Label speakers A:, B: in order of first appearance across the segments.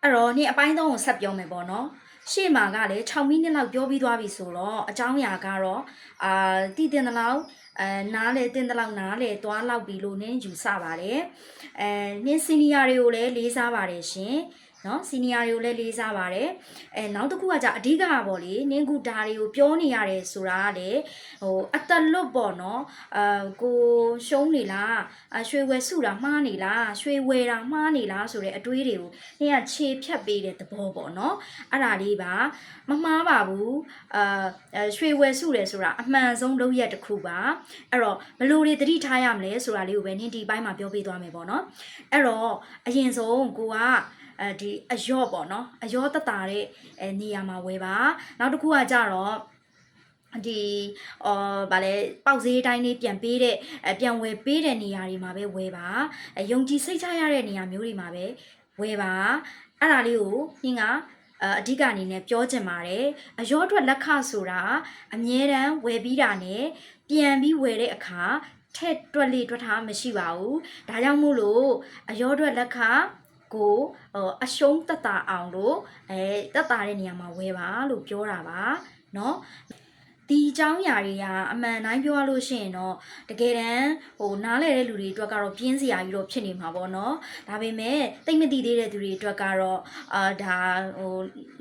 A: အဲ့တော့နေ့အပိုင်း3ကိုဆက်ပြောမယ်ပေါ့နော်ရှေ့မှာကလည်း6မိနစ်လောက်ပြောပြီးသွားပြီဆိုတော့အကြောင်းအရာကတော့တည်တင်တဲ့လောက်နားလေတင်တဲ့လောက်နားလေသွားလောက်ပြီလို့နင်းယူဆပါတယ်နင်းစီနီယာတွေကိုလည်းလေးစားပါတယ်ရှင်နော်စီနီယာတွေကိုလည်းလေးစားပါတယ်နောက်တစ်ခုကじゃအဓိကပေါ့လေနင်းကူဒါတွေကိုပြောနေရတယ်ဆိုတာကလေဟိုအတလွတ်ပေါ့နော်ကိုရှုံးနေလားရွှေဝယ်စုတာမှားနေလားရွှေဝယ်တာမှားနေလားဆိုတဲ့အတွေးတွေကိုနင်းကခြေဖြတ်ပေးတဲ့သဘောပေါ့နော်အဲ့ဒါလေးပါမမှားပါဘူးရွှေဝယ်စုတယ်ဆိုတာအမှန်ဆုံးလုပ်ရက်တစ်ခုပါအဲ့တော့ဘလို့တွေသတိထားရမလဲဆိုတာလေးကိုပဲနင်းဒီဘိုင်းမှာပြောပေးသွားမယ်ပေါ့နော်အဲ့တော့အရင်ဆုံးကိုကဒီအယော့ပေါ့နော်အယော့တတာတဲ့နေရာမှာဝယ်ပါနောက်တစ်ခုကကြတော့ဒီဗာလဲပေါက်ဈေးတိုင်းလေးပြန်ပေးတဲ့ပြန်ဝယ်ပေးတဲ့နေရာတွေမှာပဲဝယ်ပါယုံကြည်စိတ်ချရတဲ့နေရာမျိုးတွေမှာပဲဝယ်ပါအဲ့ဒါလေးကိုနင်းကအဓိကအနေနဲ့ပြောချင်ပါတယ်အယော့အတွက်လက်ခဆိုတာအမြဲတမ်းဝယ်ပြီးတာနဲ့ပြန်ပြီးဝယ်တဲ့အခါထက်တွက်လေတွက်ထားမရှိပါဘူးဒါကြောင့်မို့လို့အယော့အတွက်လက်ခကိုအရှုံးတက်တာအောင်လို့တက်တာတဲ့နေရာမှာဝယ်ပါလို့ပြောတာပါเนาะဒီအကြောင်းအရာတွေကအမှန်တိုင်းပြောရလို့ရှိရင်တော့တကယ်တမ်းနားလဲတဲ့လူတွေအတွက်ကတော့ပြင်းစရာကြီးတော့ဖြစ်နေမှာပေါ့နော်ဒါပေမဲ့တိတ်မသိသေးတဲ့သူတွေအတွက်ကတော့ဒါ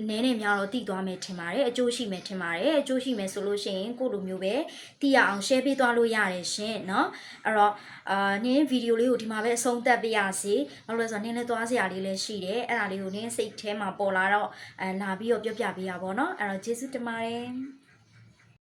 A: နည်းနေများတော့တည်သွားမယ်ထင်ပါတယ်အကျိုးရှိမယ်ထင်ပါတယ်အကျိုးရှိမယ်ဆိုလို့ရှိရင်ကိုလိုမျိုးပဲတည်ရအောင် share ပေးသွားလို့ရတယ်ရှင်เนาะအဲ့တော့နင်းဗီဒီယိုလေးကိုဒီမှာပဲအဆုံးသတ်ပေးရစီဘာလို့လဲဆိုတော့နင်းလည်းသွားစရာလေးလည်းရှိတယ်အဲ့ဒါလေးကိုနင်းစိတ်ထဲမှာပေါ်လာတော့လာပြီးတော့ပြောပြပေးရပါတော့เนาะအဲ့တော့ကျေးဇူးတင်ပါတယ်